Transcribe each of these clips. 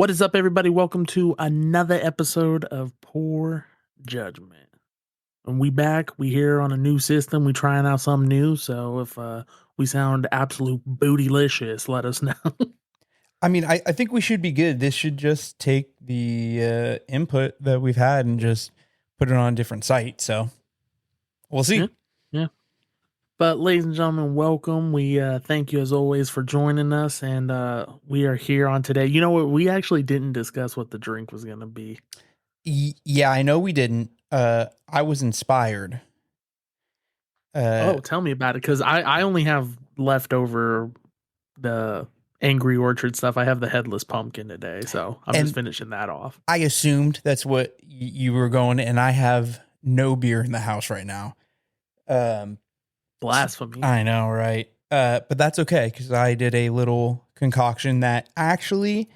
What is up, everybody? Welcome to another episode of Poor Judgment. And we back. We here on a new system. We trying out something new. So if we sound absolute bootylicious, let us know. I mean, I think we should be good. This should just take the input that we've had and just put it on a different site. So we'll see. Yeah. But ladies and gentlemen, welcome. We thank you as always for joining us. And we are here on today. You know what? We actually didn't discuss what the drink was going to be. Yeah, I know we didn't. I was inspired. Tell me about it. Because I only have leftover the Angry Orchard stuff. I have the headless pumpkin today, so I'm just finishing that off. I assumed that's what you were going, and I have no beer in the house right now. Blasphemy. I know, right? But that's okay, because I did a little concoction that actually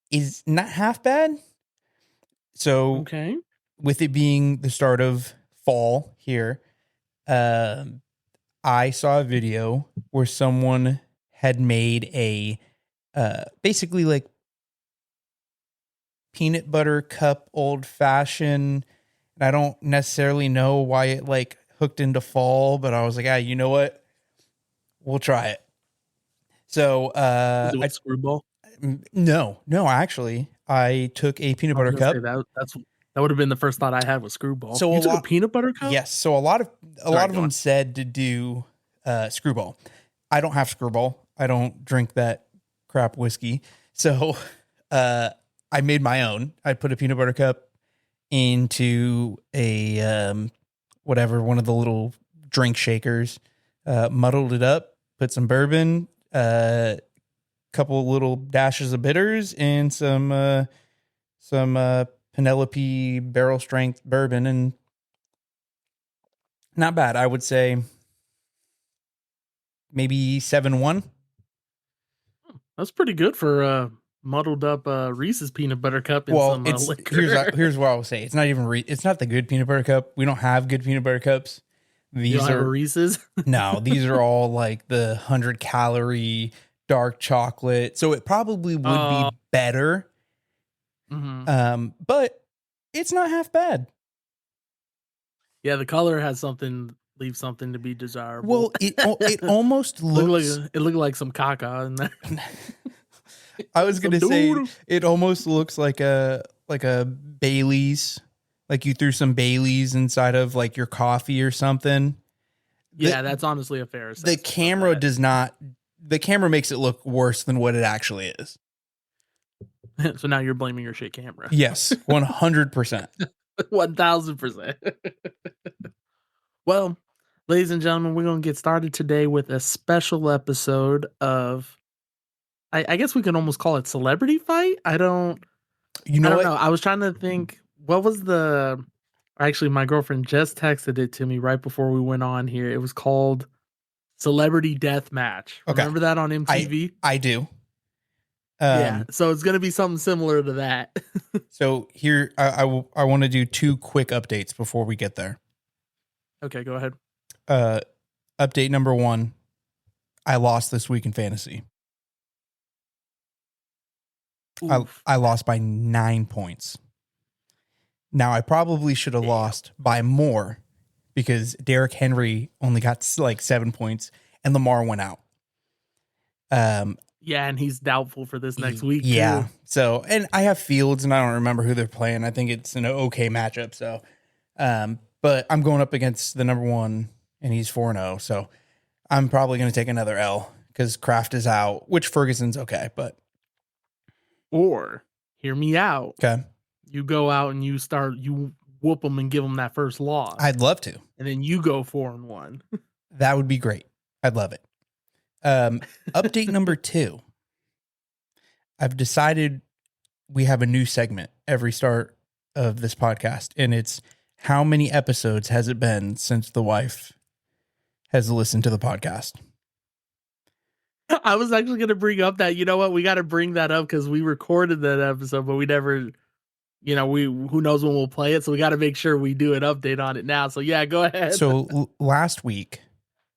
is not half bad. So, okay, with it being the start of fall here, I saw a video where someone had made a basically like peanut butter cup old fashioned. And I don't necessarily know why it like hooked into fall, but I was like, you know what? We'll try it. So is it screwball? No, actually, I took a peanut butter cup. That would have been the first thought I had was screwball. So you took a peanut butter cup? Yes. So a lot of them said to do screwball. I don't have screwball. I don't drink that crap whiskey. So I made my own. I put a peanut butter cup into a one of the little drink shakers, muddled it up, put some bourbon, couple little dashes of bitters, and some Penelope barrel strength bourbon, and not bad. I would say maybe 7-1. That's pretty good for muddled up Reese's peanut butter cup and some liquor. Here's what I will say. It's not even it's not the good peanut butter cup. We don't have good peanut butter cups. These are Reese's. No, these are all like the 100-calorie dark chocolate. So it probably would be better. Mm-hmm. But it's not half bad. Yeah, the color has leaves something to be desirable. Well, it almost looks. It looked like some caca in there. I was gonna say it almost looks like a Bailey's, like you threw some Bailey's inside of like your coffee or something. Yeah, that's honestly a fair assessment. The camera does not. The camera makes it look worse than what it actually is. So now you're blaming your shit camera. Yes, 100%. 1000%. Well, ladies and gentlemen, we're going to get started today with a special episode of, I guess we can almost call it Celebrity Fight. I don't know. I was trying to think, what was actually my girlfriend just texted it to me right before we went on here. It was called Celebrity Death Match. Okay. Remember that on MTV? I do. Yeah, so it's going to be something similar to that. So here, I want to do 2 quick updates before we get there. Okay, go ahead. Update number 1, I lost this week in fantasy. I lost by 9 points. Now, I probably should have lost by more because Derrick Henry only got like 7 points and Lamar went out. Yeah, and he's doubtful for this next week. Yeah. Too. So, and I have Fields, and I don't remember who they're playing. I think it's an okay matchup. So, but I'm going up against the number 1, and he's 4-0. So, I'm probably going to take another L because Kraft is out, which Ferguson's okay. But or hear me out. Okay, you go out and you whoop them and give them that first loss. I'd love to, and then you go 4-1. That would be great. I'd love it. Update number 2. I've decided we have a new segment every start of this podcast, and it's how many episodes has it been since the wife has listened to the podcast? I was actually going to bring up that, you know what, we got to bring that up because we recorded that episode, but we never, who knows when we'll play it. So we got to make sure we do an update on it now. So yeah, go ahead. So last week,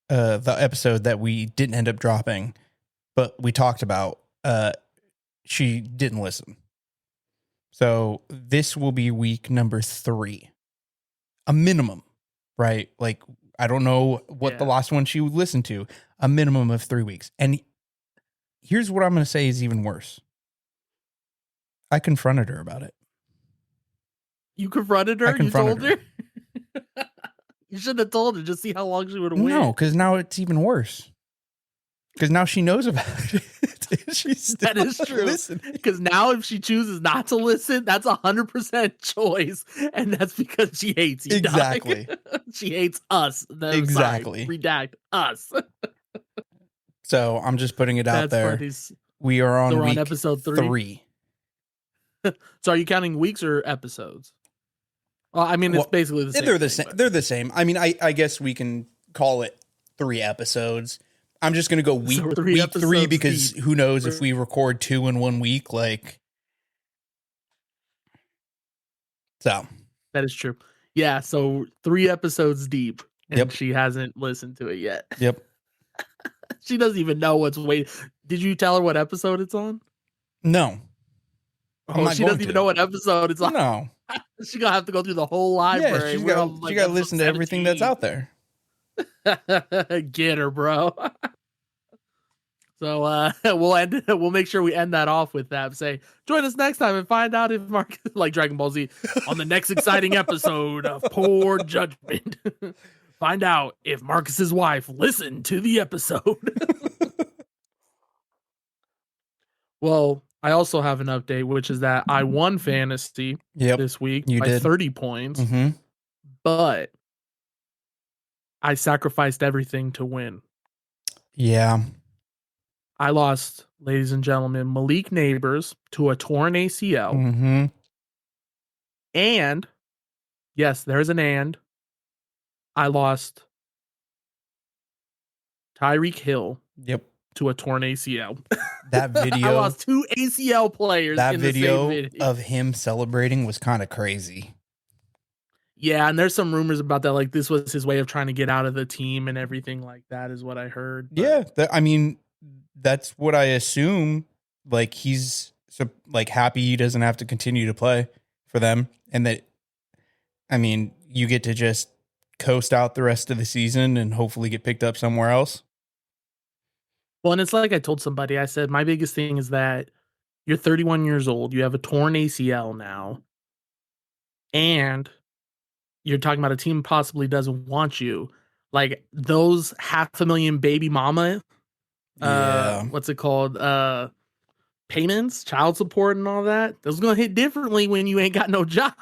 the episode that we didn't end up dropping, but we talked about, she didn't listen. So this will be week number 3, a minimum, right? Like, I don't know what the last one she would listen to, a minimum of 3 weeks. And here's what I'm going to say is even worse. I confronted her about it. You confronted her? You told her? You shouldn't have told her. Just see how long she would have waited. No, because now it's even worse. Because now she knows about it. That is true. Because now if she chooses not to listen, that's 100% choice. And that's because she hates you. Exactly. She hates us. Exactly. Redact us. So I'm just putting it out there. Funny. We are on week episode 3. So are you counting weeks or episodes? Well, I mean, it's basically the same. They're the same. I mean, I guess we can call it 3 episodes. I'm just going to go week 3 because who knows if we record 2 in 1 week, like. So. That is true. Yeah. So 3 episodes deep and she hasn't listened to it yet. Yep. She doesn't even know what's waiting. Did you tell her what episode it's on? No. She doesn't even know what episode it's on. No. She's going to have to go through the whole library. Yeah, she got to listen to everything that's out there. Get her, bro. So we'll make sure we end that off with that. Say, join us next time and find out if Mark, like Dragon Ball Z, on the next exciting episode of Poor Judgment. Find out if Marcus's wife listened to the episode. Well, I also have an update, which is that I won fantasy this week by 30 points, but I sacrificed everything to win. Yeah. I lost, ladies and gentlemen, Malik Neighbors to a torn ACL. And, yes, there's an and. I lost Tyreek Hill to a torn ACL. That video. I lost 2 ACL players. That video of him celebrating was kind of crazy. Yeah, and there's some rumors about that. Like, this was his way of trying to get out of the team and everything like that is what I heard. But. Yeah, I mean, that's what I assume. Like, he's happy he doesn't have to continue to play for them. And that, I mean, you get to just coast out the rest of the season and hopefully get picked up somewhere else. Well, and it's like I told somebody, I said, my biggest thing is that you're 31 years old. You have a torn ACL now. And you're talking about a team possibly doesn't want you. Like, those 500,000 baby mama, what's it called? Payments, child support and all that. Those are going to hit differently when you ain't got no job.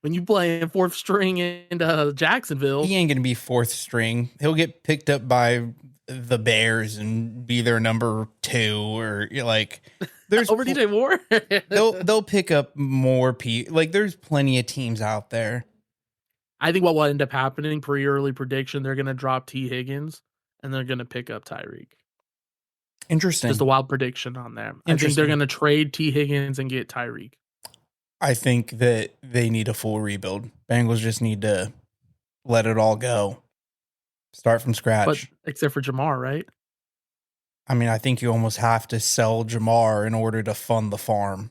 When you play in 4th string in Jacksonville. He ain't going to be 4th string. He'll get picked up by the Bears and be their number 2 or like there's over DJ Moore. they'll pick up more people. Like, there's plenty of teams out there. I think what will end up happening, early prediction, they're going to drop T. Higgins and they're going to pick up Tyreek. Interesting. Just a wild prediction on them. I think they're going to trade T. Higgins and get Tyreek. I think that they need a full rebuild. Bengals just need to let it all go. Start from scratch. But except for Jamar, right? I mean, I think you almost have to sell Jamar in order to fund the farm.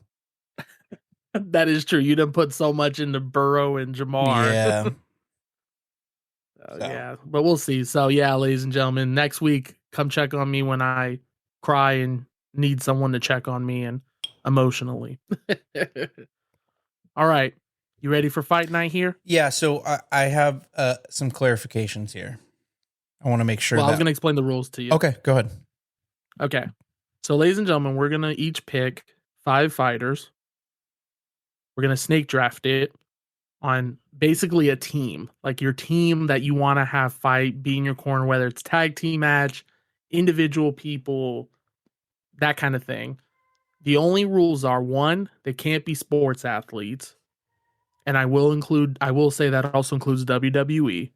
That is true. You done put so much into Burrow and Jamar. Yeah. Yeah, but we'll see. So, yeah, ladies and gentlemen, next week, come check on me when I cry and need someone to check on me and emotionally. All right. You ready for fight night here? Yeah, so I have some clarifications here. I want to make sure I was going to explain the rules to you. Okay, go ahead. Okay. So, ladies and gentlemen, we're going to each pick 5 fighters. We're going to snake draft it on basically a team. Like your team that you want to have fight, be in your corner, whether it's tag team match, individual people, that kind of thing. The only rules are, 1, they can't be sports athletes. And I will say that also includes WWE.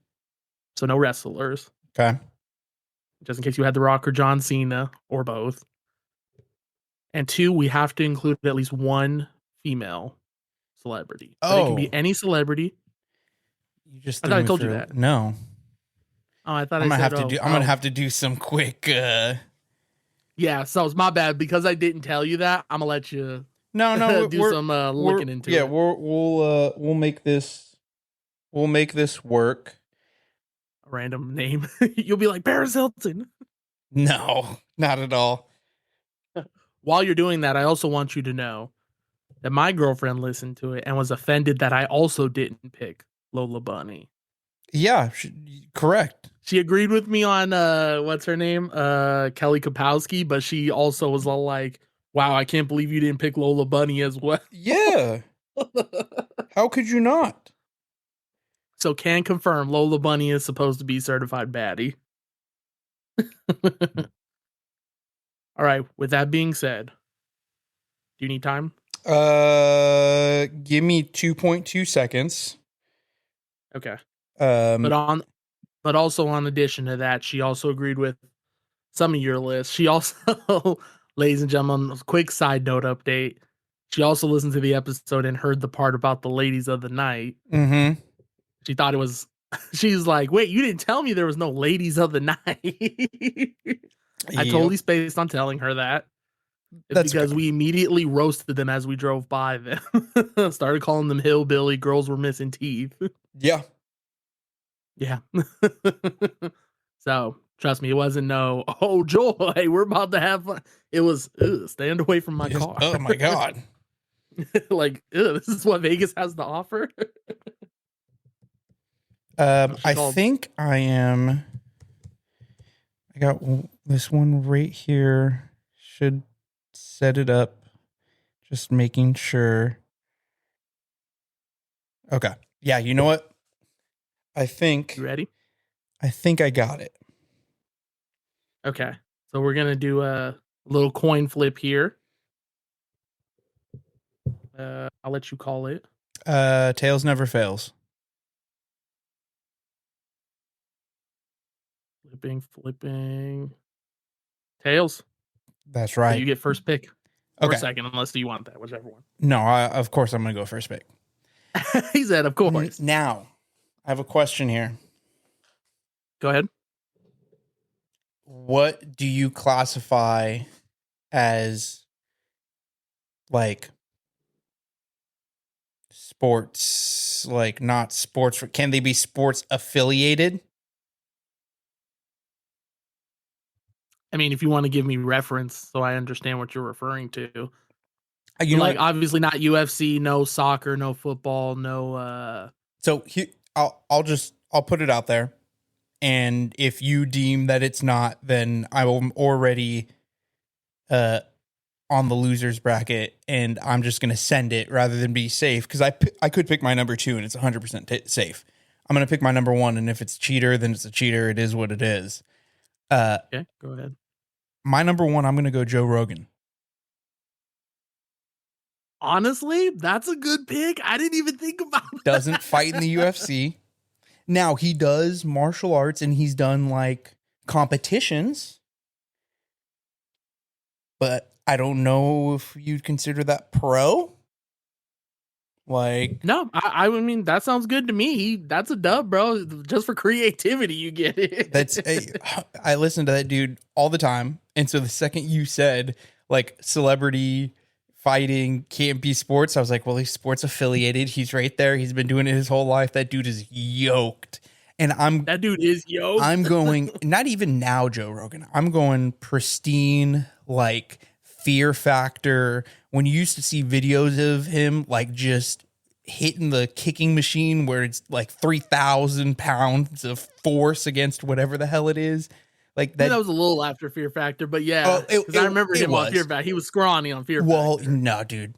So no wrestlers. Okay. Just in case you had The Rock or John Cena or both. And 2, we have to include at least 1 female celebrity. But it can be any celebrity. You just I thought I told you that. No. Oh, I thought I'm gonna have to do some quick. You Yeah, so it's my bad because I didn't tell you that. I'm gonna let you No, do some looking into it. We'll make this work. A random name. You'll be like Paris Hilton. No, not at all. While you're doing that, I also want you to know that my girlfriend listened to it and was offended that I also didn't pick Lola Bunny. Yeah, correct. She agreed with me on what's her name? Kelly Kapowski, but she also was all like, wow, I can't believe you didn't pick Lola Bunny as well. Yeah. How could you not? So can confirm Lola Bunny is supposed to be certified baddie. All right, with that being said, do you need time? Give me 2.2 seconds. Okay. But also on addition to that, she also agreed with some of your lists. She also, ladies and gentlemen, quick side note update. She also listened to the episode and heard the part about the ladies of the night. Mm-hmm. She thought it was, she's like, wait, you didn't tell me there was no ladies of the night. I totally spaced on telling her that. That's because we immediately roasted them as we drove by them. Started calling them hillbilly girls were missing teeth. Yeah. Yeah. So trust me, it wasn't no, oh joy, we're about to have fun. It was stand away from my car. Oh my God. Like, this is what Vegas has to offer. I think I got this one right here. Should set it up. Just making sure. Okay. Yeah, you know what? I think. You ready? I think I got it. Okay. So we're going to do a little coin flip here. I'll let you call it. Tails never fails. Flipping. Tails. That's right. So you get first pick. Or second, unless you want that, whichever one. No, of course I'm going to go first pick. He said, of course. Now, I have a question here. Go ahead. What do you classify as, like, sports, like not sports? Can they be sports affiliated? I mean, if you want to give me reference so I understand what you're referring to. You know, like, obviously not UFC, no soccer, no football, no So I'll put it out there. And if you deem that it's not, then I'm already on the losers bracket, and I'm just going to send it rather than be safe, because I could pick my number 2 and it's 100% safe. I'm going to pick my number 1, and if it's cheater, then it's a cheater. It is what it is. Okay, go ahead. My number 1, I'm going to go Joe Rogan. Honestly, that's a good pick. I didn't even think about that. Doesn't fight in the UFC. Now, he does martial arts, and he's done, like, competitions. But I don't know if you'd consider that pro. Like, no, I mean, that sounds good to me. That's a dub, bro. Just for creativity, you get it. I listen to that dude all the time. And so the second you said, like, celebrity fighting can't be sports, I was like, well, he's sports affiliated. He's right there. He's been doing it his whole life. That dude is yoked. And that dude is yoked. I'm going, not even now, Joe Rogan. I'm going pristine, like, Fear Factor. When you used to see videos of him, like, just hitting the kicking machine where it's like 3,000 pounds of force against whatever the hell it is. Like that, that was a little after Fear Factor, but yeah, I remember him on Fear Factor. He was scrawny on Fear Factor. Well, no, dude,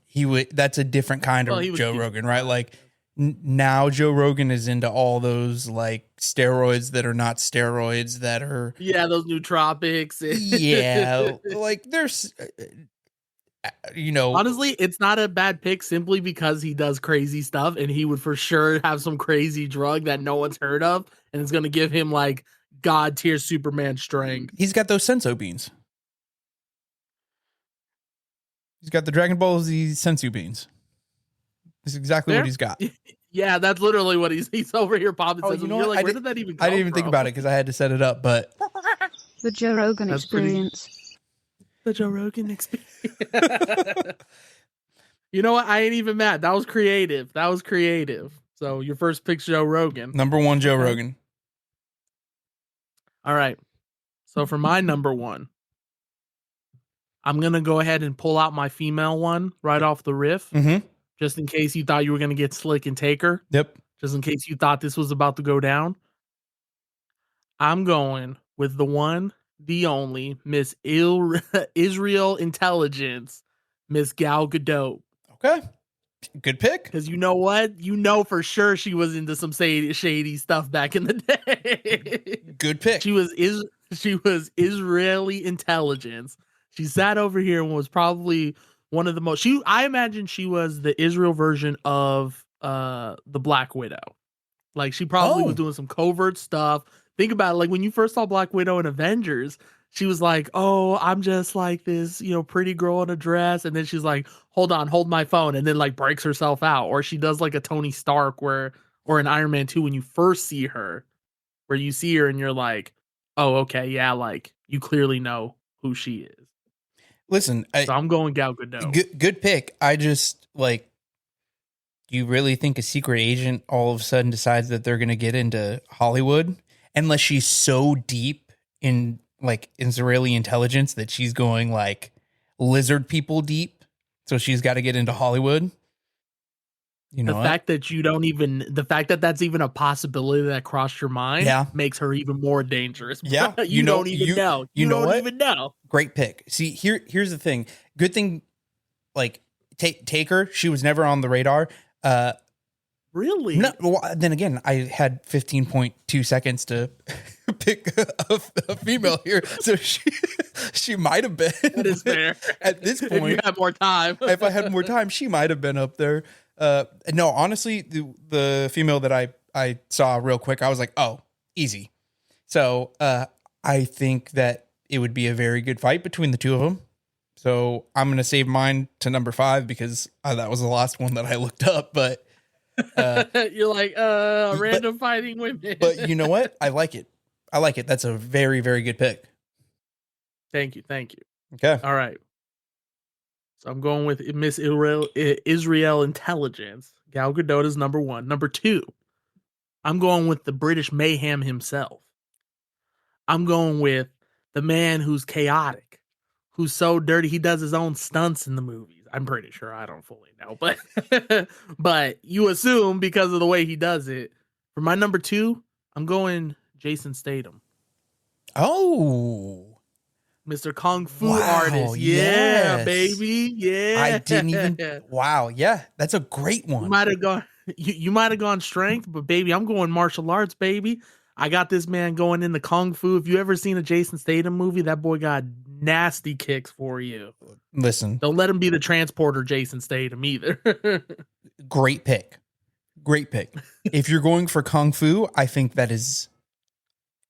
that's a different kind of Joe Rogan, right? Like now Joe Rogan is into all those like steroids that are not steroids that are those nootropics. Yeah, like there's honestly, it's not a bad pick simply because he does crazy stuff, and he would for sure have some crazy drug that no one's heard of, and it's going to give him like God tier Superman strength. He's got those sensu beans. He's got the Dragon Ball Z sensu beans. That's exactly what he's got. Yeah, that's literally what he's over here popping. Oh, you're like, where did that even come I didn't even think about it because I had to set it up, but the Joe Rogan experience. The Joe Rogan experience. You know what? I ain't even mad. That was creative. So your first pick's Joe Rogan. Number one, Joe Rogan. All right. So for my number one, I'm going to go ahead and pull out my female one right off the riff. Mm-hmm. Just in case you thought you were going to get slick and take her. Yep. Just in case you thought this was about to go down. I'm going with the one, the only, Miss Israel Intelligence, Miss Gal Gadot. Okay. Good pick. Because you know what? You know for sure she was into some shady stuff back in the day. Good pick. She was Israeli intelligence. She sat over here and was probably one of the most. I imagine she was the Israel version of the Black Widow. Like she probably was doing some covert stuff. Think about it, like when you first saw Black Widow in Avengers, she was like, "Oh, I'm just like this, pretty girl in a dress," and then she's like, "Hold on, hold my phone," and then like breaks herself out, or she does like a Tony Stark or an Iron Man 2 when you first see her, where you see her and you're like, "Oh, okay, yeah, like you clearly know who she is." Listen, so I'm going Gal Gadot. Good pick. I just like. You really think a secret agent all of a sudden decides that they're going to get into Hollywood? Unless she's so deep in like Israeli intelligence that she's going like lizard people deep. So she's got to get into Hollywood. You know, the fact that that's even a possibility that crossed your mind makes her even more dangerous. Yeah. You don't even know. You don't even know. Great pick. See, here's the thing. Good thing, like take her. She was never on the radar. Really? No, well, then again, I had 15.2 seconds to pick a female here, so she might have been. That is fair. At this point, if you had more time. If I had more time, she might have been up there. No, honestly, the female that I saw real quick, I was like, oh, easy. So I think that it would be a very good fight between the two of them. So I'm going to save mine to number 5 because that was the last one that I looked up. But you're like, random fighting women. But you know what? I like it. That's a very, very good pick. Thank you. Okay. All right. So I'm going with Miss Israel Intelligence. Gal Gadot is number 1. Number 2, I'm going with the British Mayhem himself. I'm going with the man who's chaotic, who's so dirty he does his own stunts in the movies. I'm pretty sure. I don't fully know, but you assume because of the way he does it. For my number 2, I'm going Jason Statham. Oh, Mr. Kung Fu artist. Yeah, yes. Baby. Yeah. I didn't even. Wow. Yeah. That's a great one. You might have gone strength, but baby, I'm going martial arts, baby. I got this man going into Kung Fu. If you ever seen a Jason Statham movie, that boy got nasty kicks for you. Listen. Don't let him be the transporter Jason Statham either. Great pick. If you're going for Kung Fu, I think that is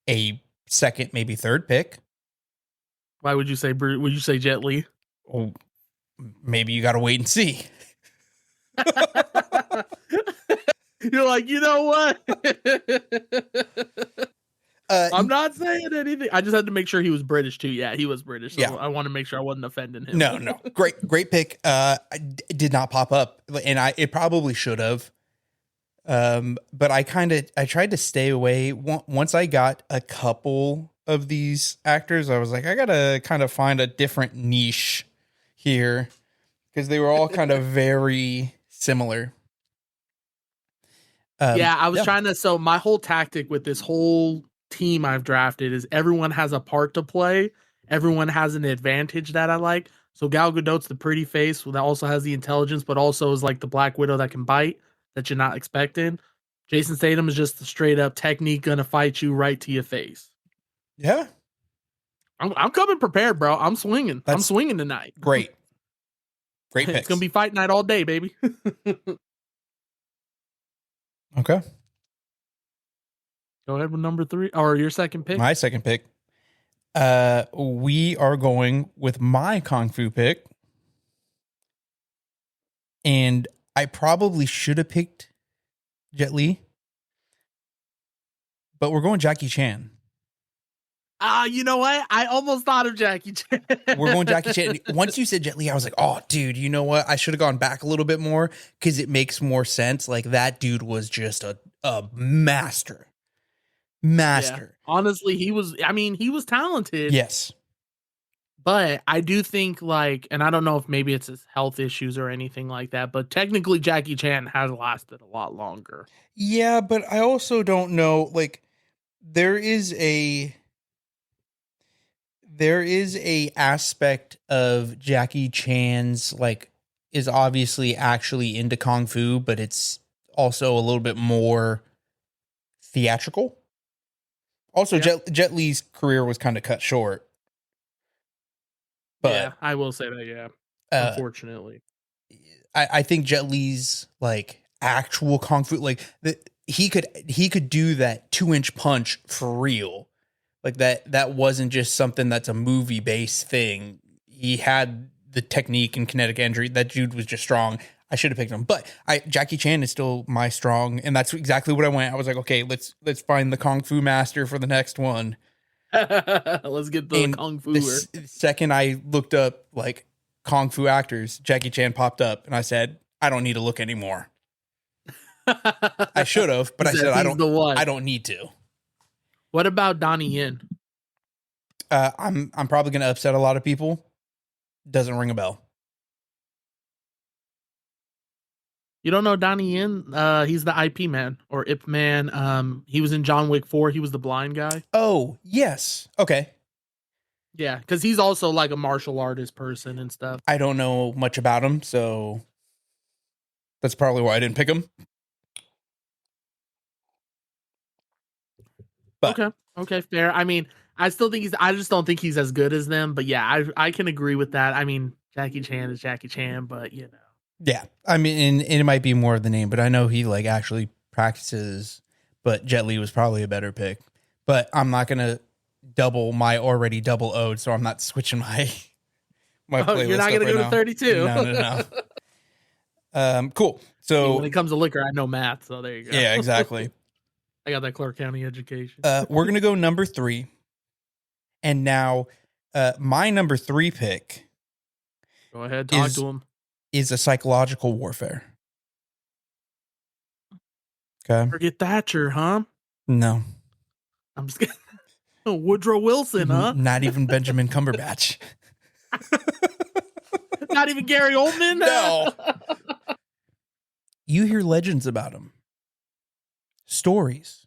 a second, maybe third pick. Why would you say Jet Li? Oh, maybe you got to wait and see. You're like, you know what? I'm not saying anything. I just had to make sure he was British too. Yeah, he was British. So yeah. I want to make sure I wasn't offending him. No. Great pick. Did not pop up, and it probably should have. But I tried to stay away. Once I got a couple of these actors, I was like, I gotta kind of find a different niche here because they were all kind of very similar. I was trying to. So my whole tactic with this whole team I've drafted is everyone has a part to play. Everyone has an advantage that I like. So Gal Gadot's the pretty face that also has the intelligence, but also is like the Black Widow that can bite that you're not expecting. Jason Statham is just the straight up technique, gonna fight you right to your face. Yeah, I'm coming prepared, bro. I'm swinging. I'm swinging tonight. Great picks. It's gonna be fight night all day, baby. Okay. Go ahead with number 3 or your second pick. My second pick. We are going with my Kung Fu pick. And I probably should have picked Jet Li. But we're going Jackie Chan. You know what? I almost thought of Jackie Chan. We're going Jackie Chan. Once you said Jet Li, I was like, oh, dude, you know what? I should have gone back a little bit more because it makes more sense. Like that dude was just a master. Yeah. Honestly, he was talented. Yes. But I do think like, and I don't know if maybe it's his health issues or anything like that, but technically Jackie Chan has lasted a lot longer. Yeah, but I also don't know, like, there is a aspect of Jackie Chan's like is obviously actually into kung fu, but it's also a little bit more theatrical. Also, Yeah. Jet Li's career was kind of cut short. But yeah, I will say that. Yeah, unfortunately, I think Jet Li's like actual kung fu, like he could do that 2-inch punch for real. Like that wasn't just something that's a movie based thing. He had the technique and kinetic energy. That dude was just strong. I should have picked him, but Jackie Chan is still my strong, and that's exactly what I went. I was like, okay, let's find the kung fu master for the next one. Let's get the kung fu. Second, I looked up like kung fu actors. Jackie Chan popped up, and I said, I don't need to look anymore. I should have, but I said I don't need to. What about Donnie Yen? I'm probably going to upset a lot of people. Doesn't ring a bell. You don't know Donnie Yen? He's the IP man or Ip man. He was in John Wick 4. He was the blind guy. Oh, yes. Okay. Yeah, because he's also like a martial artist person and stuff. I don't know much about him, so that's probably why I didn't pick him. But, okay, fair. I mean, I still think I just don't think he's as good as them. But yeah, I can agree with that. I mean, Jackie Chan is Jackie Chan, but you know. Yeah, I mean, and it might be more of the name, but I know he like actually practices. But Jet Li was probably a better pick. But I'm not gonna double my already double owed, so I'm not switching my playlist. You're not gonna go to 32. No. Cool. So when it comes to liquor, I know math, so there you go. Yeah, exactly. I got that Clark County education. We're gonna go number 3, and now my number 3 pick. Go ahead, talk to him. Is a psychological warfare. Okay. Forget Thatcher, huh? No. I'm just kidding. Woodrow Wilson, huh? Not even Benjamin Cumberbatch. Not even Gary Oldman? No. You hear legends about him. Stories.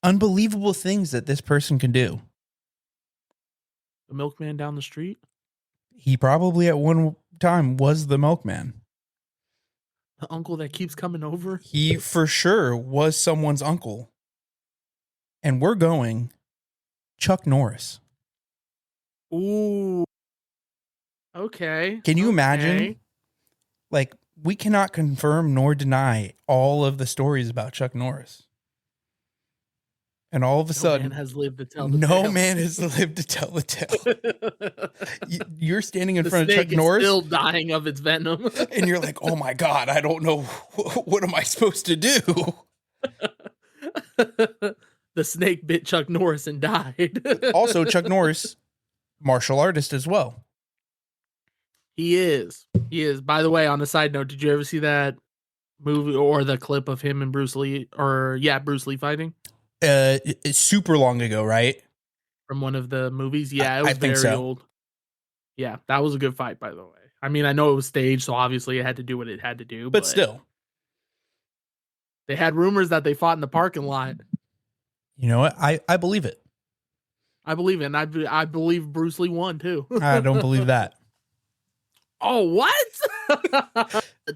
Unbelievable things that this person can do. The milkman down the street? He probably at one time was the milkman. The uncle that keeps coming over? He for sure was someone's uncle. And we're going Chuck Norris. Ooh. Okay. Can you imagine? Like, we cannot confirm nor deny all of the stories about Chuck Norris. And all of a sudden, no man has lived to tell the tale. You're standing in front of Chuck Norris, still dying of its venom, and you're like, "Oh my god, I don't know what am I supposed to do." The snake bit Chuck Norris and died. Also, Chuck Norris, martial artist as well. He is. By the way, on a side note, did you ever see that movie or the clip of him and Bruce Lee? Bruce Lee fighting. It's super long ago, right? From one of the movies. Yeah, it was very old. Yeah, that was a good fight, by the way. I mean, I know it was staged, so obviously it had to do what it had to do. But still. They had rumors that they fought in the parking lot. You know what? I believe it. I believe it. And I believe Bruce Lee won, too. I don't believe that. Oh, what?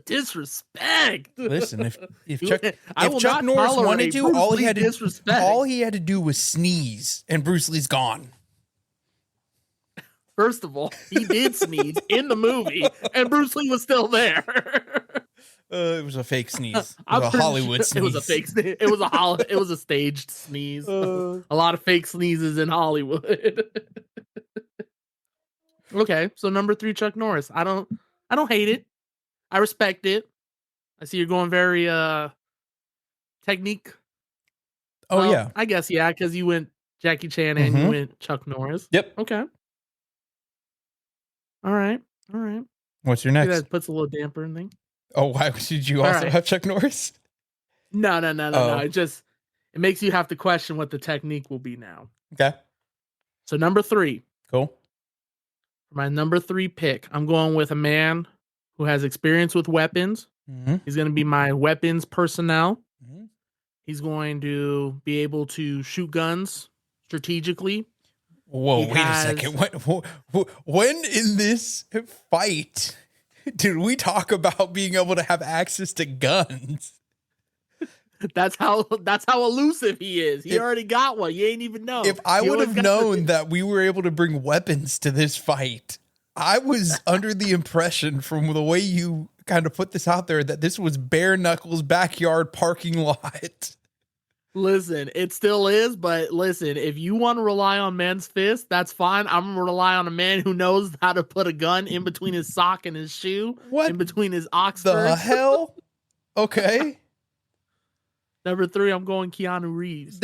Disrespect. Listen, if Chuck Norris wanted to, all he had to do was sneeze, and Bruce Lee's gone. First of all, he did sneeze in the movie, and Bruce Lee was still there. It was a fake sneeze. It was a Hollywood sneeze. It was a fake sneeze. It was a staged sneeze. A lot of fake sneezes in Hollywood. Okay, so number 3, Chuck Norris. I don't hate it. I respect it. I see you're going very technique. Oh, yeah. I guess, yeah, because you went Jackie Chan, and you went Chuck Norris. Yep. Okay. All right. What's your next? That puts a little damper in thing. Oh, why did you also have Chuck Norris? No. It makes you have to question what the technique will be now. Okay. So number 3. Cool. For my number 3 pick, I'm going with a man who has experience with weapons. He's going to be my weapons personnel. He's going to be able to shoot guns strategically. Whoa, wait a second. When in this fight did we talk about being able to have access to guns? That's how elusive he is. He already got one. You ain't even know. If I would have known that we were able to bring weapons to this fight, I was under the impression from the way you kind of put this out there that this was bare knuckles backyard parking lot. Listen, it still is, but listen, if you want to rely on men's fists, that's fine. I'm going to rely on a man who knows how to put a gun in between his sock and his shoe. What? In between his Oxford. The hell? Okay. Number 3, I'm going Keanu Reeves.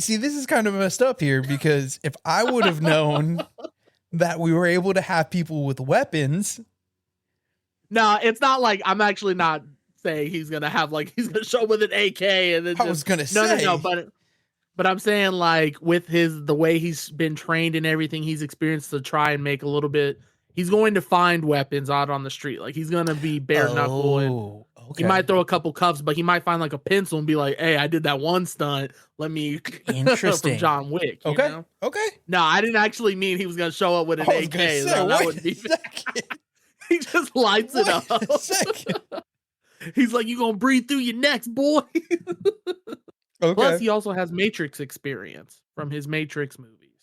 See, this is kind of messed up here because if I would have known that we were able to have people with weapons. No, it's not like I'm actually not saying he's gonna show up with an AK and then I was gonna say no, but I'm saying like with the way he's been trained and everything he's experienced to try and make a little bit. He's going to find weapons out on the street. Like he's gonna be bare knuckle and he might throw a couple cuffs, but he might find like a pencil and be like, "Hey, I did that one stunt. Let me." Interesting. From John Wick. You know? Okay. No, I didn't actually mean he was gonna show up with an AK. That wouldn't be. He just lights it up. He's like, "You gonna breathe through your necks, boy." Okay. Plus, he also has Matrix experience from his Matrix movies.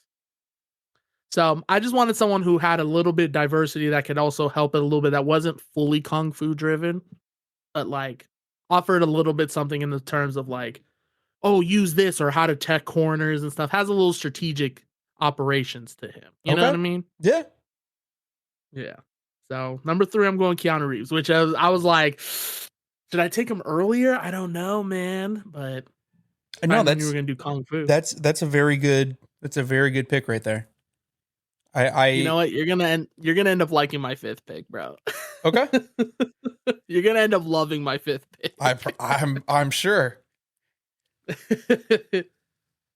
So I just wanted someone who had a little bit of diversity that could also help it a little bit. That wasn't fully kung fu driven, but like offered a little bit something in the terms of like, oh, use this or how to tech corners and stuff. Has a little strategic operations to him. You know what I mean? Yeah. Yeah. So number 3, I'm going Keanu Reeves, which I was like, should I take him earlier? I don't know, man. But I know that you were gonna do kung fu. That's a very good pick right there. You know what? You're gonna end up liking my 5th pick, bro. Okay. You're gonna end up loving my 5th pick. I'm sure. Actually,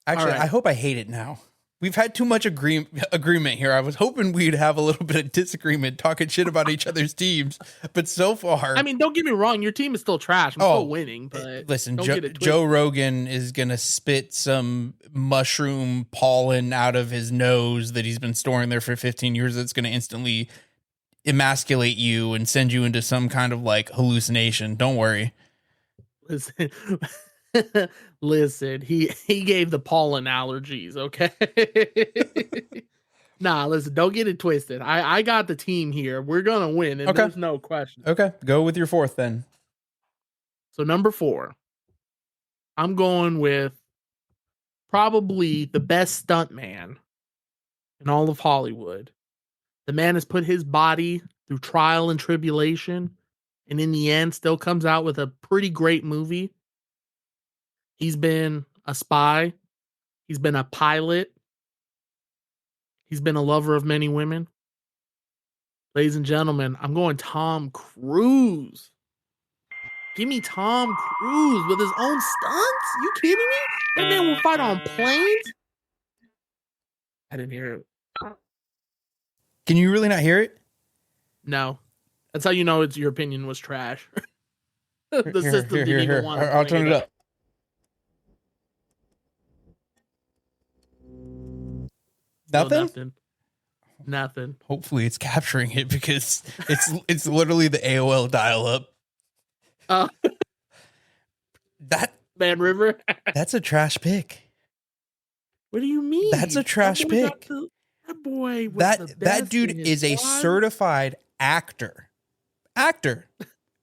right. I hope I hate it now. We've had too much agreement here. I was hoping we'd have a little bit of disagreement, talking shit about each other's teams, but so far, I mean, don't get me wrong. Your team is still trash. I'm still winning, but listen, Joe Rogan is gonna spit some mushroom pollen out of his nose that he's been storing there for 15 years. That's gonna instantly emasculate you and send you into some kind of like hallucination. Don't worry. Listen, he gave the pollen allergies, okay? Nah, listen, don't get it twisted. I got the team here. We're gonna win, and there's no question. Okay, go with your 4th then. So number 4, I'm going with probably the best stuntman in all of Hollywood. The man has put his body through trial and tribulation, and in the end still comes out with a pretty great movie. He's been a spy. He's been a pilot. He's been a lover of many women. Ladies and gentlemen, I'm going Tom Cruise. Give me Tom Cruise with his own stunts? You kidding me? That man will fight on planes? I didn't hear it. Can you really not hear it? No. That's how you know your opinion was trash. The system didn't even want to. I'll turn it up. Nothing. Hopefully it's capturing it because it's literally the AOL dial-up. That Man River. That's a trash pick. What do you mean? That's a trash pick. That boy was that dude is a certified actor.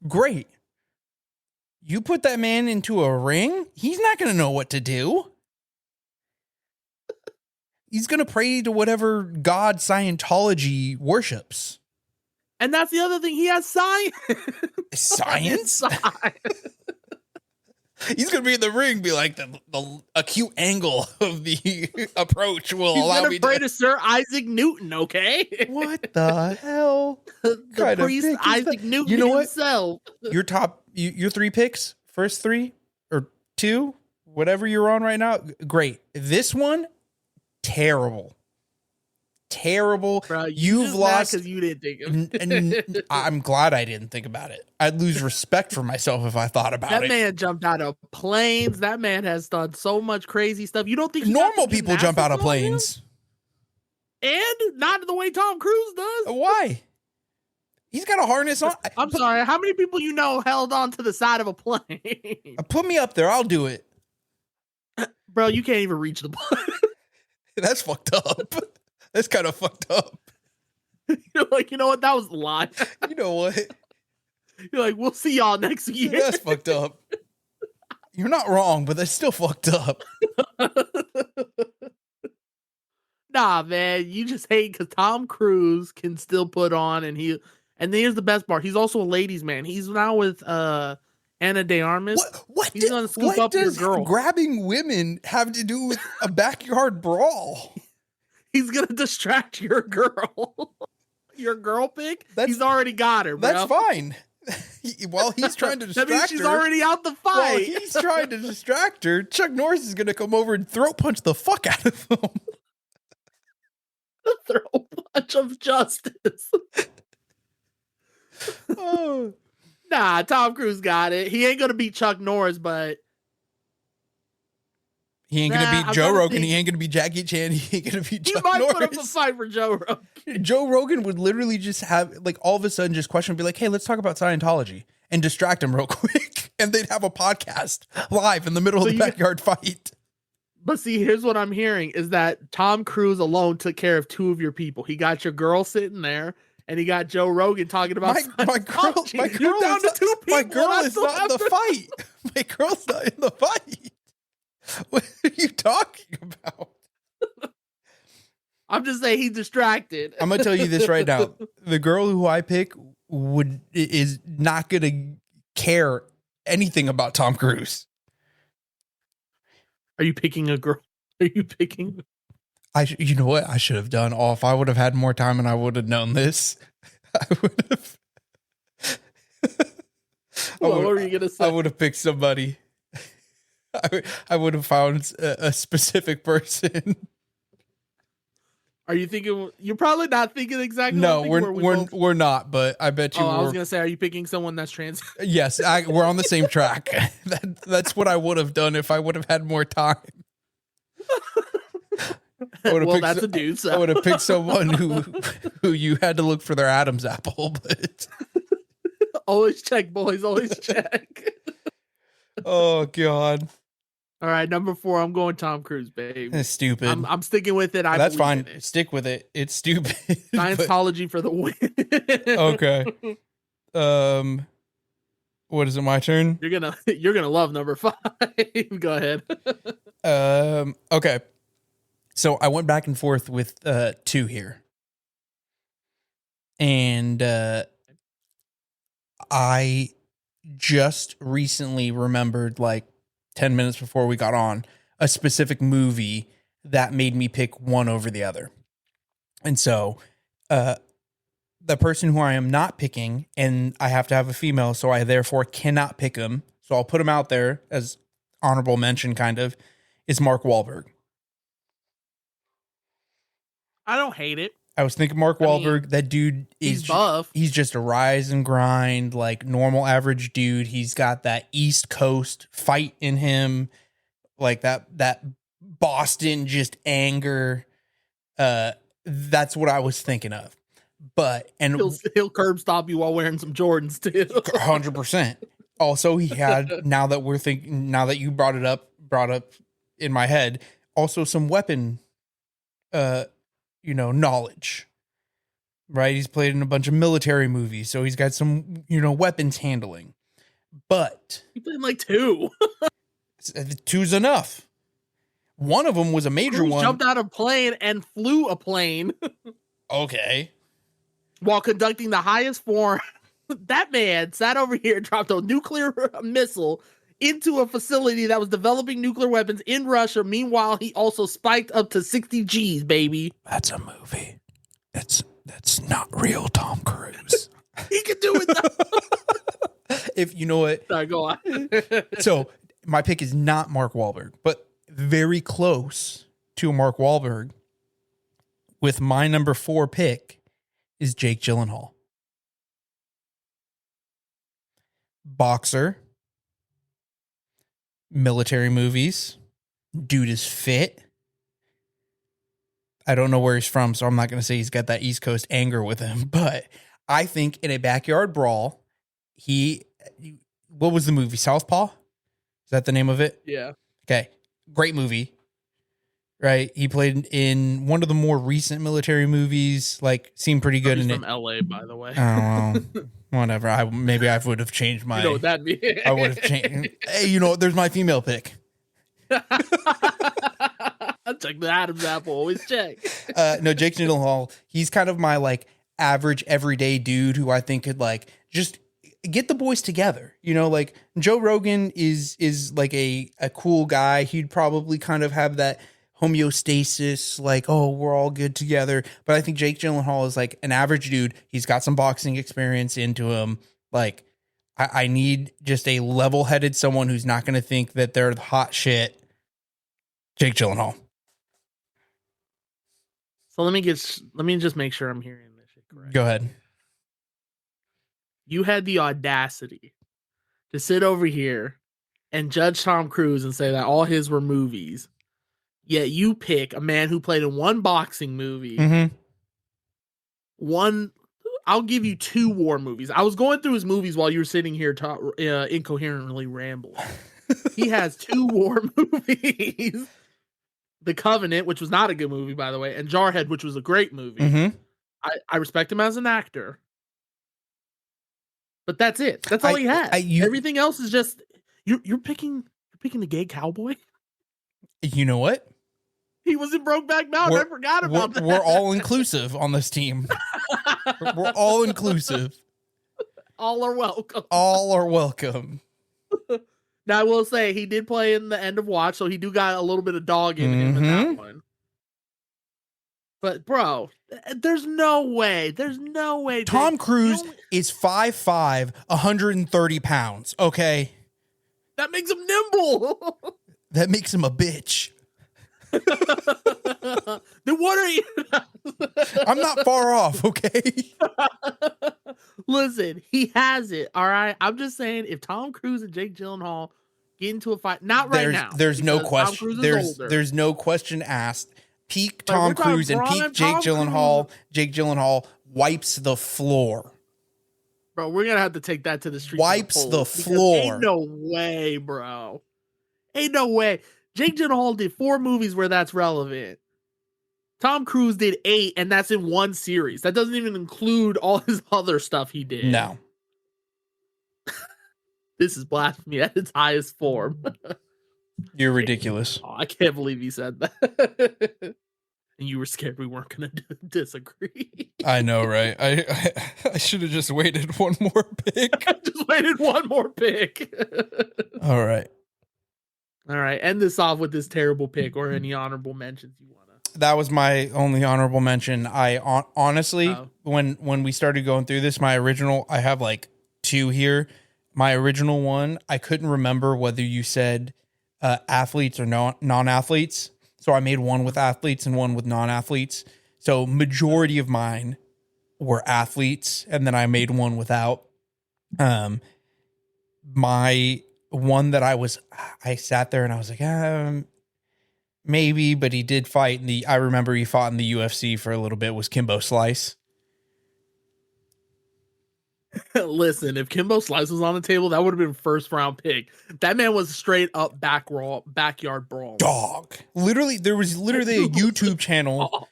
Great. You put that man into a ring, he's not going to know what to do. He's going to pray to whatever God Scientology worships. And that's the other thing. He has science. Science? He's gonna be in the ring, be like the acute angle of the approach will allow me to pray to Sir Isaac Newton. Okay, what the hell? The priest Isaac Newton. You know himself. What? Your 3 picks, first 3 or 2, whatever you're on right now. Great. This one, terrible. Bro, you've lost because you didn't think of it. I'm glad I didn't think about it. I'd lose respect for myself if I thought about it. That man jumped out of planes. That man has done so much crazy stuff. You don't think normal people jump out of planes? And not the way Tom Cruise does. Why? He's got a harness on. I'm sorry. How many people you know held on to the side of a plane? Put me up there. I'll do it. Bro, you can't even reach the plane. That's fucked up. That's kind of fucked up. You're like, you know what? That was a lie. You know what? You're like, we'll see y'all next year. That's fucked up. You're not wrong, but that's still fucked up. Nah, man. You just hate because Tom Cruise can still put on, and here's the best part. He's also a ladies' man. He's now with Anna de Armas. What? He's gonna scoop up your girl. Grabbing women have to do with a backyard brawl? He's gonna distract your girl. Your girl pick? He's already got her, bro. That's fine. While he's trying to distract her. That means she's already out the fight. While he's trying to distract her, Chuck Norris is gonna come over and throat punch the fuck out of him. The throat punch of justice. Oh. Nah, Tom Cruise got it. He ain't gonna beat Chuck Norris, but he ain't gonna beat Joe Rogan. He ain't gonna beat Jackie Chan. He ain't gonna beat Chuck Norris. He might put up a fight for Joe Rogan. Joe Rogan would literally just have, like, all of a sudden just question, be like, hey, let's talk about Scientology, and distract him real quick. And they'd have a podcast live in the middle of the backyard fight. But see, here's what I'm hearing is that Tom Cruise alone took care of 2 of your people. He got your girl sitting there, and he got Joe Rogan talking about my girl. You're down to 2 people. My girl is not in the fight. My girl's not in the fight. What are you talking about? I'm just saying he's distracted. I'm gonna tell you this right now. The girl who I pick is not gonna care anything about Tom Cruise. Are you picking a girl? Are you picking? You know what I should have done? Oh, if I would have had more time and I would have known this, I would have. What were you gonna say? I would have picked somebody. I would have found a specific person. Are you thinking? You're probably not thinking exactly. No, we're not. But I bet you. I was gonna say, are you picking someone that's trans? Yes, we're on the same track. That's what I would have done if I would have had more time. Well, that's a dude. So. I would have picked someone who you had to look for their Adam's apple. But always check, boys. Always check. Oh God. All right, number 4. I'm going Tom Cruise, babe. It's stupid. I'm sticking with it. That's fine. Stick with it. It's stupid. Scientology for the win. Okay. What is it? My turn. You're gonna love number 5. Go ahead. Okay. So I went back and forth with 2 here, and I just recently remembered, like 10 minutes before we got on, a specific movie that made me pick one over the other. And so the person who I am not picking, and I have to have a female, so I therefore cannot pick him, so I'll put him out there as honorable mention, kind of, is Mark Wahlberg. I don't hate it. I was thinking Mark Wahlberg. That dude is he's buff. He's just a rise and grind, like normal average dude. He's got that East Coast fight in him, like that Boston just anger. That's what I was thinking of. But he'll curb stop you while wearing some Jordans too. 100%. Also, he had, now that you brought up in my head, also some weapon knowledge, right? He's played in a bunch of military movies, so he's got some, weapons handling. But he played in like 2. 2's enough. One of them was a major one. Jumped out of a plane and flew a plane. Okay. While conducting the highest form. That man sat over here, dropped a nuclear missile into a facility that was developing nuclear weapons in Russia. Meanwhile, he also spiked up to 60 G's, baby. That's a movie. That's not real Tom Cruise. He can do it though. If you know what. Sorry, go on. So my pick is not Mark Wahlberg, but very close to Mark Wahlberg. With my number 4 pick is Jake Gyllenhaal. Boxer. Military movies. Dude is fit. I don't know where he's from, so I'm not going to say he's got that East Coast anger with him, but I think in a backyard brawl, what was the movie? Southpaw? Is that the name of it? Yeah. Okay. Great movie. Right? He played in one of the more recent military movies, like seemed pretty good in it. He's from LA, by the way. Oh, whatever. Maybe I would have changed my. You know what that means? I would have changed. Hey, you know, there's my female pick. Check the Adam's apple. Always check. No, Jake Gyllenhaal. He's kind of my like average everyday dude who I think could like just get the boys together. You know, like Joe Rogan is like a cool guy. He'd probably kind of have that homeostasis, like, oh, we're all good together. But I think Jake Gyllenhaal is like an average dude. He's got some boxing experience into him. Like, I need just a level-headed someone who's not going to think that they're the hot shit. Jake Gyllenhaal. So let me just make sure I'm hearing this shit correct. Go ahead. You had the audacity to sit over here and judge Tom Cruise and say that all his were movies. Yet you pick a man who played in one boxing movie. Mm-hmm. I'll give you 2 war movies. I was going through his movies while you were sitting here incoherently rambling. He has 2 war movies. The Covenant, which was not a good movie, by the way, and Jarhead, which was a great movie. Mm-hmm. I respect him as an actor. But that's it. That's all he has. Everything else is just you're picking the gay cowboy. You know what? He was in Brokeback Mountain. I forgot about that. We're all inclusive on this team. We're all inclusive. All are welcome. All are welcome. Now I will say he did play in the End of Watch, so he do got a little bit of dog in him in that one. But bro, there's no way. There's no way. Tom Cruise is 5'5", 130 pounds. Okay, that makes him nimble. That makes him a bitch. Then what are you? I'm not far off, okay? Listen, he has it, all right? I'm just saying, if Tom Cruise and Jake Gyllenhaal get into a fight, not right now. There's no question. There's no question asked. Peak Tom Cruise and peak Jake Gyllenhaal. Jake Gyllenhaal wipes the floor. Bro, we're going to have to take that to the street. Wipes the floor. Ain't no way, bro. Ain't no way. Jake Gyllenhaal did 4 movies where that's relevant. Tom Cruise did 8, and that's in one series. That doesn't even include all his other stuff he did. No. This is blasphemy at its highest form. You're ridiculous. Oh, I can't believe he said that. And you were scared we weren't going to disagree. I know, right? I should have just waited one more pick. Just waited one more pick. All right. All right. End this off with this terrible pick or any honorable mentions you want to. That was my only honorable mention. I honestly, when we started going through this, my original, I have like 2 here. My original one, I couldn't remember whether you said athletes or non-athletes. So I made one with athletes and one with non-athletes. So majority of mine were athletes, and then I made one without. My one that I sat there and I was like, maybe, but he did fight I remember he fought in the UFC for a little bit, was Kimbo Slice. Listen, if Kimbo Slice was on the table, that would have been first round pick. That man was straight up backyard brawl. Dog. Literally, there was a YouTube channel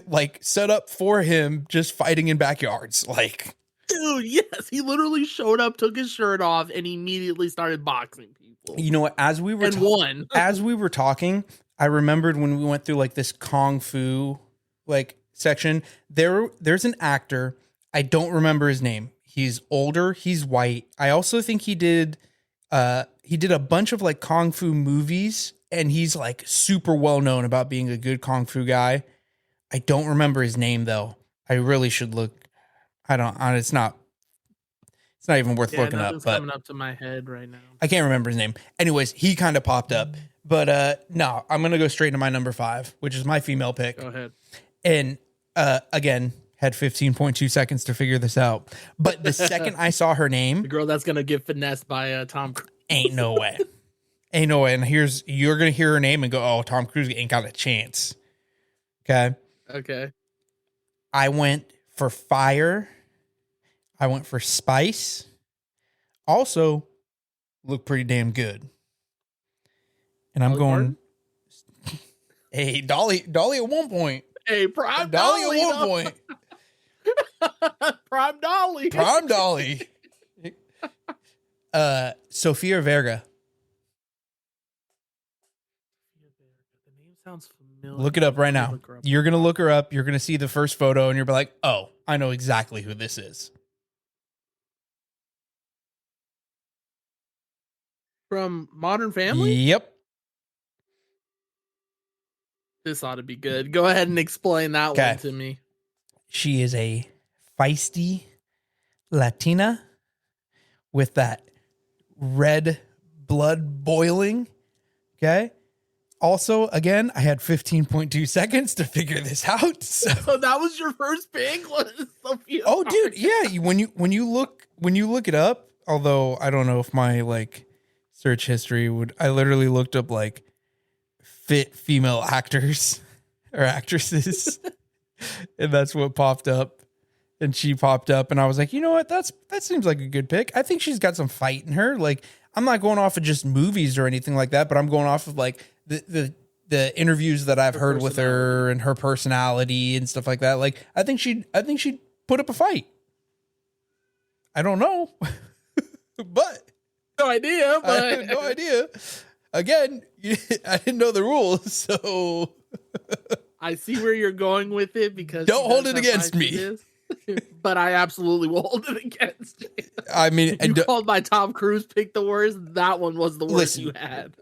like set up for him just fighting in backyards. Like, dude, yes, he literally showed up, took his shirt off, and immediately started boxing people. You know what? As we were won. As we were talking, I remembered when we went through like this kung fu like section. There's an actor. I don't remember his name. He's older. He's white. I also think he did He did a bunch of like Kung Fu movies, and he's like super well known about being a good Kung Fu guy. I don't remember his name though. I really should look. It's not even worth looking up. But coming up to my head right now. I can't remember his name. Anyways, he kind of popped up. But no, I'm gonna go straight to my number 5, which is my female pick. Go ahead. And again, had 15.2 seconds to figure this out. But the second I saw her name, the girl that's gonna get finessed by Tom Cruise. Ain't no way. Ain't no way. And you're gonna hear her name and go, "Oh, Tom Cruise ain't got a chance." Okay. Okay. I went for fire. I went for spice. Also, look pretty damn good. And I'm going. Hey, Dolly at one point. Hey, Prime Dolly at one point. Prime Dolly. Prime Dolly. Sofia Vergara. The name sounds familiar. Look it up right now. You're going to look her up. You're going to see the first photo and you're like, "Oh, I know exactly who this is." From Modern Family? Yep. This ought to be good. Go ahead and explain that one to me. She is a feisty Latina with that red blood boiling. Okay. Also, again, I had 15.2 seconds to figure this out. So that was your first pick? Oh, dude, yeah. When you look it up, although I don't know if my like search history I literally looked up like fit female actors or actresses, and that's what popped up. And she popped up, and I was like, you know what? That seems like a good pick. I think she's got some fight in her. Like, I'm not going off of just movies or anything like that, but I'm going off of like the interviews that I've heard with her and her personality and stuff like that. Like, I think she'd put up a fight. I don't know, but no idea. But I have no idea. Again, I didn't know the rules, so I see where you're going with it because don't hold it against me. But I absolutely will hold it against you. I mean, you called my Tom Cruise pick the worst. That one was the worst you had.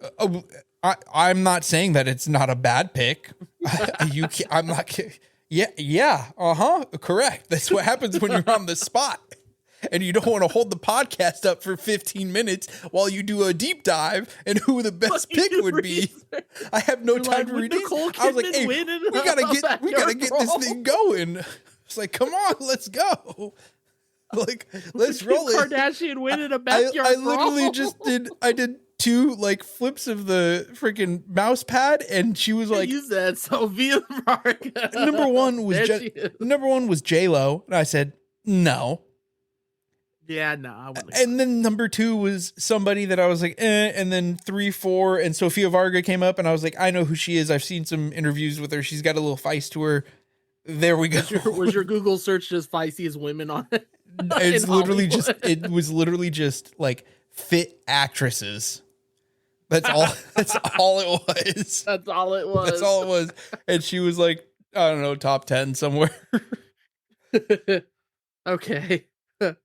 I'm not saying that it's not a bad pick. I'm not. Yeah. Correct. That's what happens when you're on the spot. And you don't want to hold the podcast up for 15 minutes while you do a deep dive and who the best pick would be. I have no time to read it. I was like, hey, we gotta get this thing going. It's like, come on, let's go. Like, let's roll it. Kardashian winning a backyard I literally did 2 like flips of the freaking mouse pad, and she was like, "Use that, Sofia Vergara." Number one was J-Lo, and I said no. Yeah, no, I wouldn't. And then number 2 was somebody that I was like, and then 3, 4, and Sofia Vergara came up, and I was like, I know who she is. I've seen some interviews with her. She's got a little feist to her. There we go. Was your Google search just feisty women on it? It was literally just like fit actresses. That's all it was. That's all it was. And she was like, I don't know, top 10 somewhere. Okay.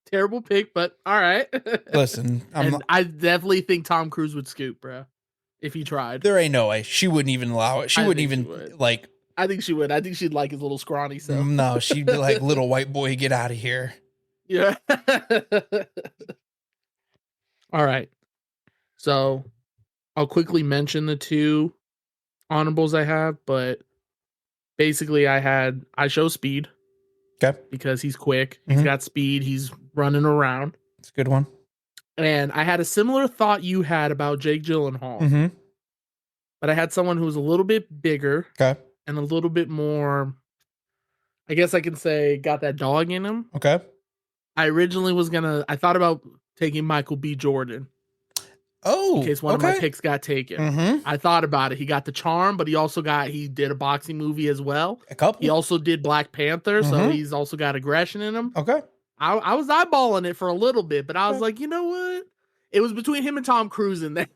Terrible pick, but all right. Listen, I definitely think Tom Cruise would scoop, bro. If he tried. There ain't no way. She wouldn't even allow it. She wouldn't even like. I think she would. I think she'd like his little scrawny self. No, she'd be like, little white boy, get out of here. Yeah. All right. So I'll quickly mention the 2 honorables I have, but basically I show speed. Okay. Because he's quick. He's got speed. He's running around. It's a good one. And I had a similar thought you had about Jake Gyllenhaal. But I had someone who was a little bit bigger. Okay. And a little bit more, I guess I can say, got that dog in him. Okay. I originally I thought about taking Michael B. Jordan. Oh, in case one of my picks got taken. I thought about it. He got the charm, but he did a boxing movie as well. A couple. He also did Black Panther, so he's also got aggression in him. Okay. I was eyeballing it for a little bit, but I was like, you know what? It was between him and Tom Cruise in there.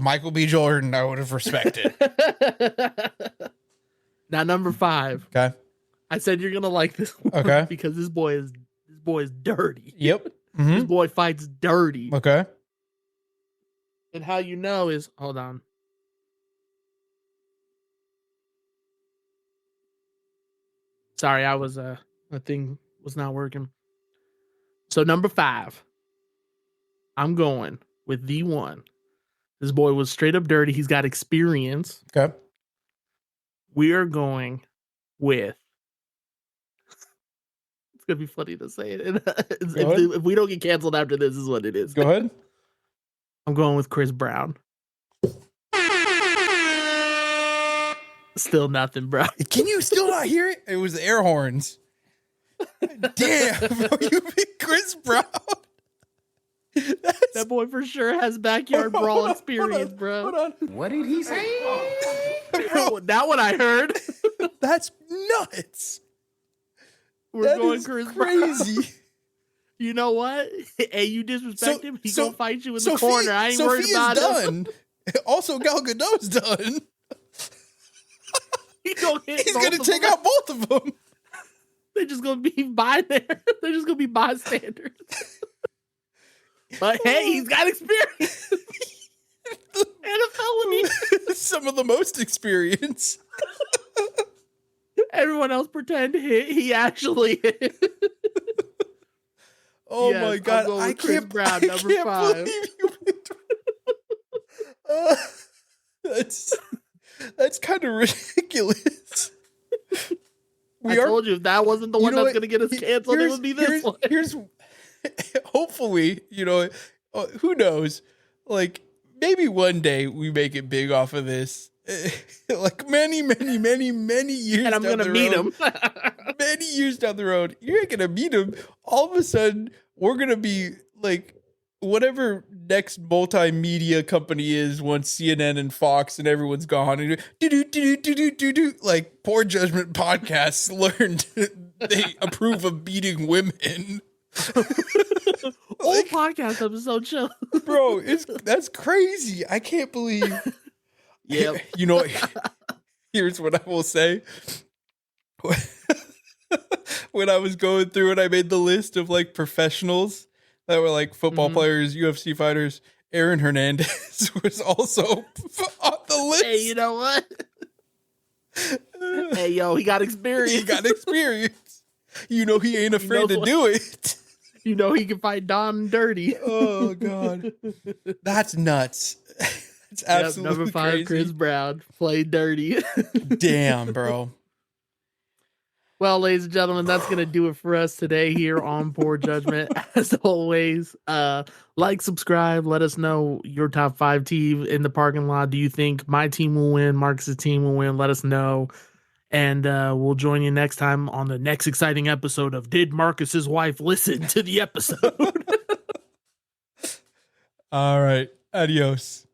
Michael B. Jordan, I would have respected. Now, number 5. Okay. I said you're gonna like this one. Okay. Because this boy is dirty. Yep. This boy fights dirty. Okay. And how you know is, hold on. Sorry, I was the thing was not working. So number 5, I'm going with the one. This boy was straight up dirty. He's got experience. Okay. We are going with. It's gonna be funny to say it. If we don't get canceled after this, is what it is. Go ahead. I'm going with Chris Brown. Still nothing, bro. Can you still not hear it? It was the air horns. Damn, bro, you picked Chris Brown. That boy for sure has backyard brawl experience, bro. Hold on. What did he say? Bro, that one I heard. That's nuts. We're going Chris crazy. Brown. You know what? Hey, you disrespect him, he's gonna fight you in the corner. I ain't Sophia's worried about done. Also, Gal Gadot's done. He's gonna take out both of them. They're just gonna be by there. They're just gonna be bystanders. But hey, he's got experience and a felony. Some of the most experience. Everyone else pretend he actually hit. Oh yes, my God! I can't. Brown, number 5. That's kind of ridiculous. I told you if that wasn't the one that's going to get us canceled, it would be this one. Here's hopefully, who knows? Like maybe one day we make it big off of this. Like many years. And I'm going to meet him. Many years down the road, you ain't going to meet him. All of a sudden, we're going to be like whatever next multimedia company is once CNN and Fox and everyone's gone. And like Poor Judgment podcasts learned they approve of beating women. Old podcast episode show. Bro, that's crazy. I can't believe. Yeah. You know, here's what I will say. When I was going through and I made the list of like professionals that were like football players, UFC fighters, Aaron Hernandez was also on the list. Hey, you know what? Hey, yo, he got experience. He got experience. He ain't afraid to do it. He can fight Don Dirty. Oh, God. That's nuts. It's absolutely number 5, crazy. Chris Brown, play dirty. Damn, bro. Well, ladies and gentlemen, that's going to do it for us today here on Poor Judgment. As always, like, subscribe, let us know your top 5 team in the parking lot. Do you think my team will win? Marcus's team will win? Let us know. And we'll join you next time on the next exciting episode of Did Marcus's Wife Listen to the Episode? All right. Adios.